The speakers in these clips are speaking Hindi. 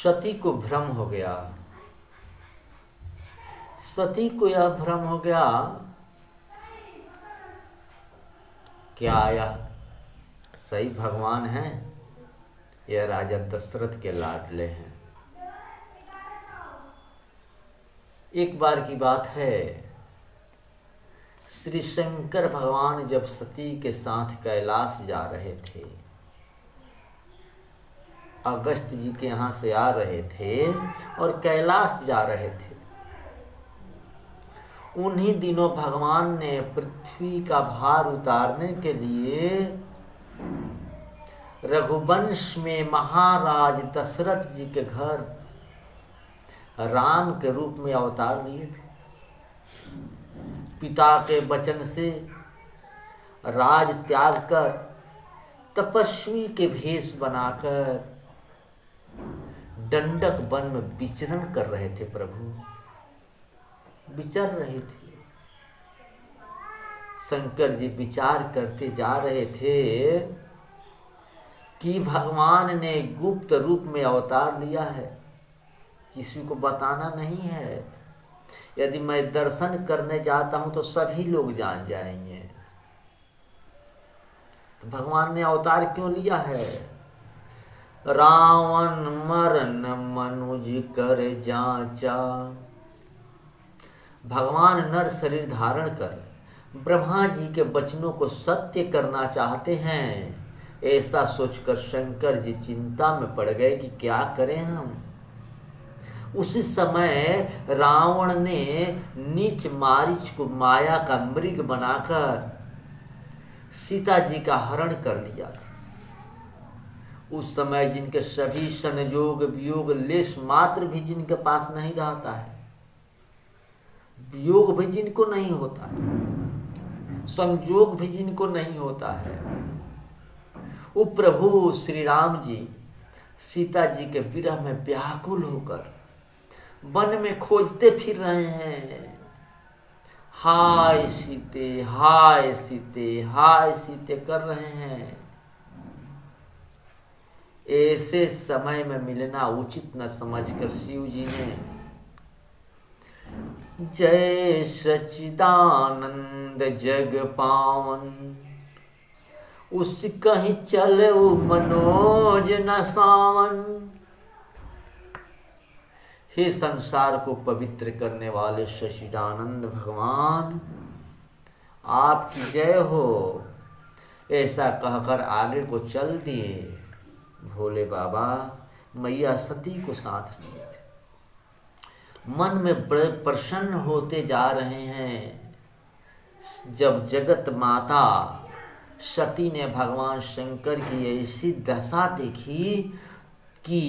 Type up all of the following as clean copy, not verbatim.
सती को भ्रम हो गया। सती को यह भ्रम हो गया क्या यह सही भगवान हैं, यह राजा दशरथ के लाडले हैं। एक बार की बात है, श्री शंकर भगवान जब सती के साथ कैलाश जा रहे थे, अगस्त जी के यहाँ से आ रहे थे और कैलाश जा रहे थे, उन्हीं दिनों भगवान ने पृथ्वी का भार उतारने के लिए रघुवंश में महाराज दशरथ जी के घर राम के रूप में अवतार लिए थे। पिता के वचन से राज त्याग कर तपस्वी के भेष बनाकर दंडक वन में विचरण कर रहे थे। प्रभु विचर रहे थे। शंकर जी विचार करते जा रहे थे कि भगवान ने गुप्त रूप में अवतार लिया है, किसी को बताना नहीं है। यदि मैं दर्शन करने जाता हूं तो सभी लोग जान जाएंगे। तो भगवान ने अवतार क्यों लिया है? रावण मरन मनुज कर जांचा। भगवान नर शरीर धारण कर ब्रह्मा जी के वचनों को सत्य करना चाहते हैं। ऐसा सोचकर शंकर जी चिंता में पड़ गए कि क्या करें हम। उसी समय रावण ने नीच मारीच को माया का मृग बनाकर सीता जी का हरण कर लिया। उस समय जिनके सभी संयोग वियोग लेश मात्र भी जिनके पास नहीं रहता है, वियोग भी जिनको नहीं होता है, संयोग भी जिनको नहीं होता है, वो प्रभु श्री राम जी सीता जी के विरह में व्याकुल होकर वन में खोजते फिर रहे हैं। हाय सीते हाय सीते हाय सीते कर रहे हैं। ऐसे समय में मिलना उचित न समझकर शिव जी ने जय सच्चिदानंद जग पावन उस कहीं चले मनोज न सावन। हे संसार को पवित्र करने वाले सच्चिदानंद भगवान, आपकी जय हो। ऐसा कहकर आगे को चल दिए। भोले बाबा मैया सती को साथ लिए थे। मन में बड़े प्रसन्न होते जा रहे हैं। जब जगत माता सती ने भगवान शंकर की ऐसी दशा देखी कि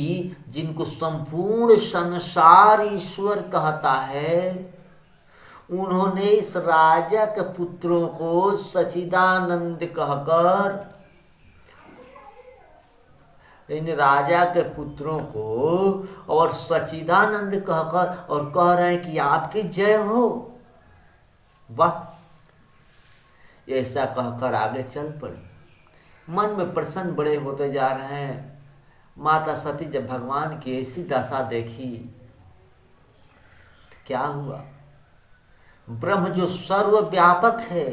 जिनको संपूर्ण संसार ईश्वर कहता है, उन्होंने इस राजा के पुत्रों को सच्चिदानंद कहकर, इन राजा के पुत्रों को और सच्चिदानंद कहकर और कह रहे हैं कि आपकी जय हो। वाह! ऐसा कहकर आगे चल पड़े। मन में प्रसन्न बड़े होते जा रहे हैं। माता सती जब भगवान की ऐसी दशा देखी तो क्या हुआ? ब्रह्म जो सर्वव्यापक है,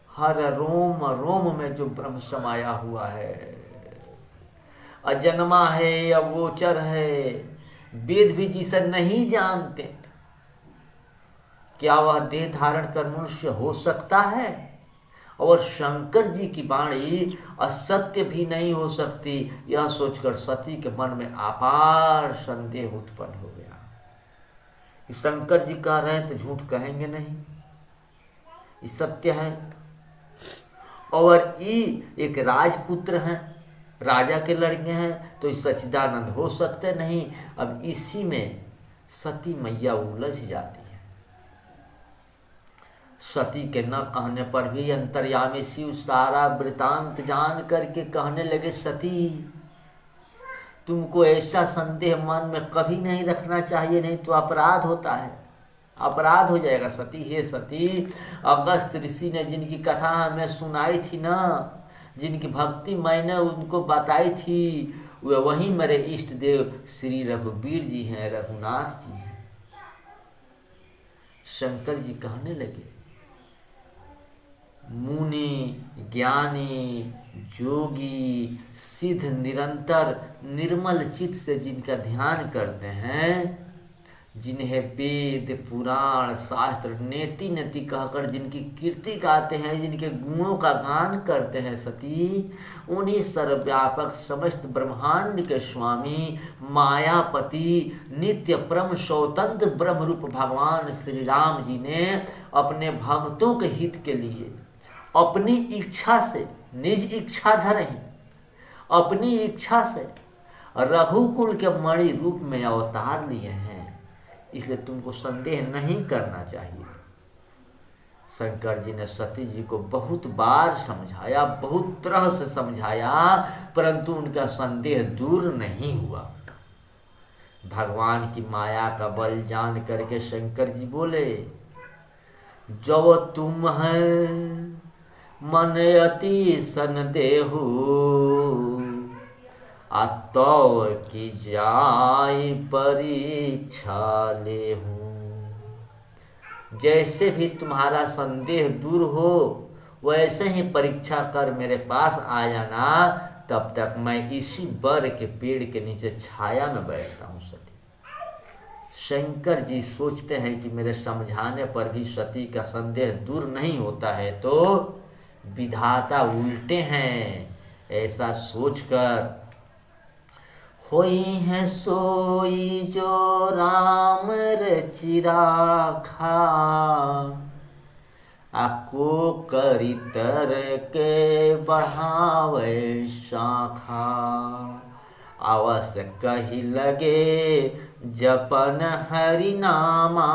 हर रोम रोम में जो ब्रह्म समाया हुआ है, अजन्मा है, अगोचर है, वेद भी जिसे नहीं जानते, क्या वह देह धारण कर मनुष्य हो सकता है? और शंकर जी की वाणी असत्य भी नहीं हो सकती। यह सोचकर सती के मन में अपार संदेह उत्पन्न हो गया कि शंकर जी कह रहे हैं तो झूठ कहेंगे नहीं, ये सत्य है। और ये एक राजपुत्र हैं, राजा के लड़के हैं, तो सच्चिदानंद हो सकते नहीं। अब इसी में सती मैया उलझ जाती है। सती के न कहने पर भी अंतर्यामी शिव सारा वृतांत जान करके कहने लगे, सती तुमको ऐसा संदेह मन में कभी नहीं रखना चाहिए, नहीं तो अपराध होता है, अपराध हो जाएगा। सती, हे सती, अगस्त ऋषि ने जिनकी कथा हमें सुनाई थी ना, जिनकी भक्ति मैंने उनको बताई थी, वे वही मेरे इष्ट देव श्री रघुवीर जी हैं, रघुनाथ जी हैं। शंकर जी कहने लगे, मुनि, ज्ञानी, जोगी, सिद्ध निरंतर निर्मल चित्त से जिनका ध्यान करते हैं, जिन्हें वेद पुराण शास्त्र नेति नेति कहकर जिनकी कीर्ति गाते हैं, जिनके गुणों का गान करते हैं सती, उन्हीं सर्वव्यापक समस्त ब्रह्मांड के स्वामी मायापति नित्य परम स्वतंत्र ब्रह्म रूप भगवान श्री राम जी ने अपने भक्तों के हित के लिए अपनी इच्छा से, निज इच्छाधर ही अपनी इच्छा से रघुकुल के मणि रूप में अवतार लिए हैं। इसलिए तुमको संदेह नहीं करना चाहिए। शंकर जी ने सती जी को बहुत बार समझाया, बहुत तरह से समझाया, परंतु उनका संदेह दूर नहीं हुआ। भगवान की माया का बल जान करके शंकर जी बोले, जो तुम है मन अति संदेहु, तो की जाय परीक्षा ले हूँ। जैसे भी तुम्हारा संदेह दूर हो वैसे ही परीक्षा कर मेरे पास आ जाना, तब तक मैं इसी बर के पेड़ के नीचे छाया में बैठता हूँ। सती शंकर जी सोचते हैं कि मेरे समझाने पर भी सती का संदेह दूर नहीं होता है, तो विधाता उल्टे हैं। ऐसा सोचकर होई है सोई जो राम रचि राखा, आको करी तर के बढ़ावे शाखा, अवश्य कही लगे जपन हरि नामा,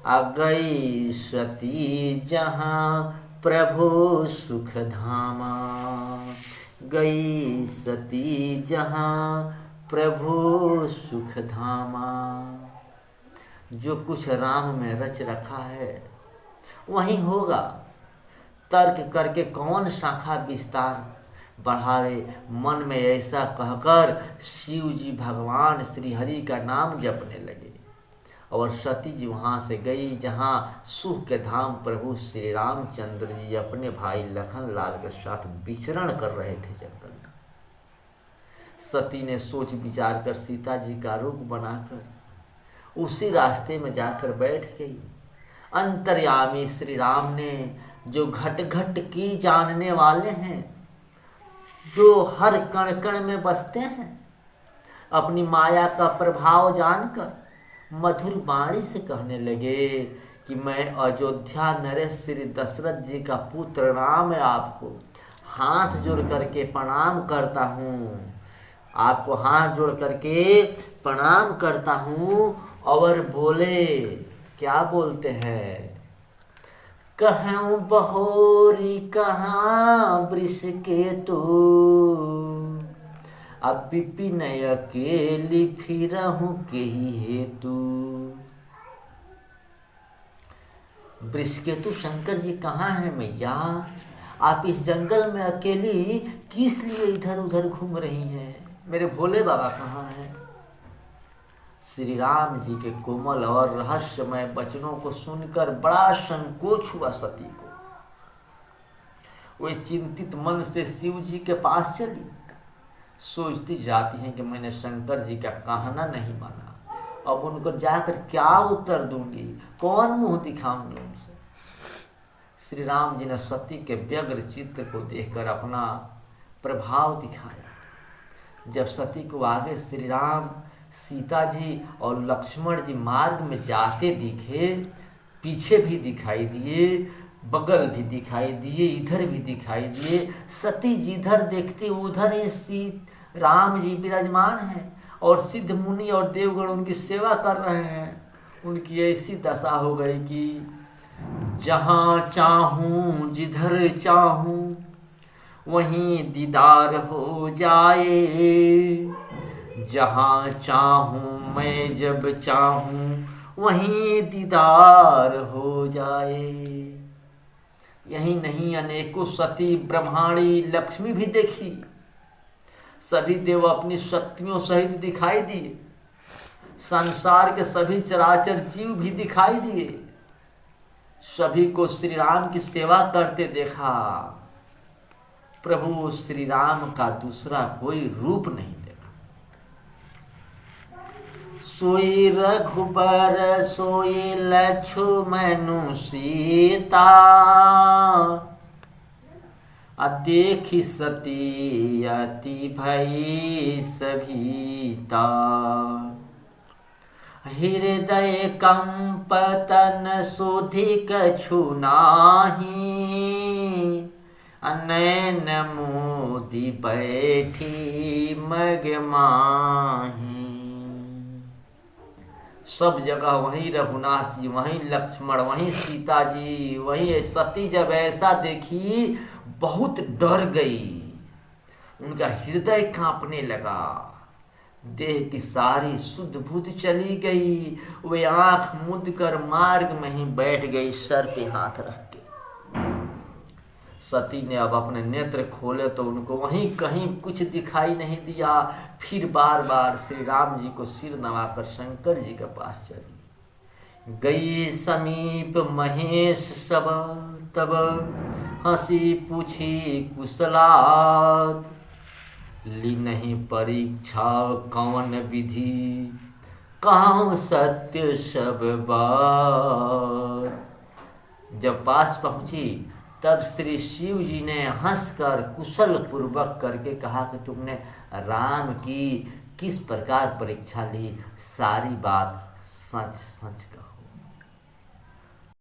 आ गई सती जहाँ प्रभु सुख धामा, गई सती जहाँ प्रभु सुख धामा। जो कुछ राम में रच रखा है वही होगा। तर्क करके कौन शाखा विस्तार बढ़ावे। मन में ऐसा कहकर शिव जी भगवान श्री हरि का नाम जपने लगे और सती जी वहाँ से गई जहाँ सुख के धाम प्रभु श्री रामचंद्र जी अपने भाई लखन लाल के साथ विचरण कर रहे थे जंगल में। सती ने सोच विचार कर सीता जी का रूप बनाकर उसी रास्ते में जाकर बैठ गई। अंतर्यामी श्री राम ने, जो घट घट की जानने वाले हैं, जो हर कण कण में बसते हैं, अपनी माया का प्रभाव जानकर मधुर वाणी से कहने लगे कि मैं अयोध्या नरेश श्री दशरथ जी का पुत्र राम है, आपको हाथ जोड़ करके प्रणाम करता हूँ, आपको हाथ जोड़ करके प्रणाम करता हूँ। और बोले, क्या बोलते हैं, कहूँ बहोरी कहाँ वृष के तो, अब विपिन अकेली फिरहूँ के ही हेतु। वृषकेतु शंकर जी कहाँ हैं मैया? आप इस जंगल में अकेली किस लिए इधर उधर घूम रही हैं? मेरे भोले बाबा कहाँ हैं? श्री राम जी के कोमल और रहस्यमय वचनों को सुनकर बड़ा संकोच हुआ सती को। वे चिंतित मन से शिव जी के पास चली। सोचती जाती हैं कि मैंने शंकर जी का कहना नहीं माना, अब उनको जाकर क्या उत्तर दूंगी, कौन मुंह दिखाऊंगी उनसे। श्री राम जी ने सती के व्यग्र चित्र को देखकर अपना प्रभाव दिखाया। जब सती को आगे श्री राम, सीता जी और लक्ष्मण जी मार्ग में जाते दिखे, पीछे भी दिखाई दिए, बगल भी दिखाई दिए, इधर भी दिखाई दिए, सती जिधर देखते उधर ही राम जी विराजमान हैं और सिद्ध मुनि और देवगण उनकी सेवा कर रहे हैं। उनकी ऐसी दशा हो गई कि जहाँ चाहूँ जिधर चाहूँ वहीं दीदार हो जाए, जहाँ चाहूँ मैं जब चाहूँ वहीं दीदार हो जाए। यही नहीं, अनेकों सती ब्रह्माणी लक्ष्मी भी देखी। सभी देव अपनी शक्तियों सहित दिखाई दिए, संसार के सभी चराचर जीव भी दिखाई दिए, सभी को श्री राम की सेवा करते देखा। प्रभु श्री राम का दूसरा कोई रूप नहीं देखा। सोई रघुबर सोई लक्ष्मण सीता, देखी सती अति भई सभीता। हृदय कंप तन सुधि कछु नाही, नैन मोदी बैठी मग माही। सब जगह वहीं रघुनाथ जी, वहीं लक्ष्मण, वहीं सीता जी, वहीं सती जब ऐसा देखी बहुत डर गई, उनका हृदय कांपने लगा, देह की सारी शुद्ध बुद्ध चली गई। वे आंख मूंद कर मार्ग में ही बैठ गई, सर पे हाथ रख के। सती ने अब अपने नेत्र खोले तो उनको वहीं कहीं कुछ दिखाई नहीं दिया। फिर बार बार श्री राम जी को सिर नवाकर शंकर जी के पास चली गई। समीप महेश सब तब हंसी पूछी कुशलात, ली नहीं परीक्षा कौन विधि, कहूँ सत्य सब बात। जब पास पहुंची तब श्री शिव जी ने हंसकर कुशल पूर्वक करके कहा कि तुमने राम की किस प्रकार परीक्षा ली, सारी बात सच सच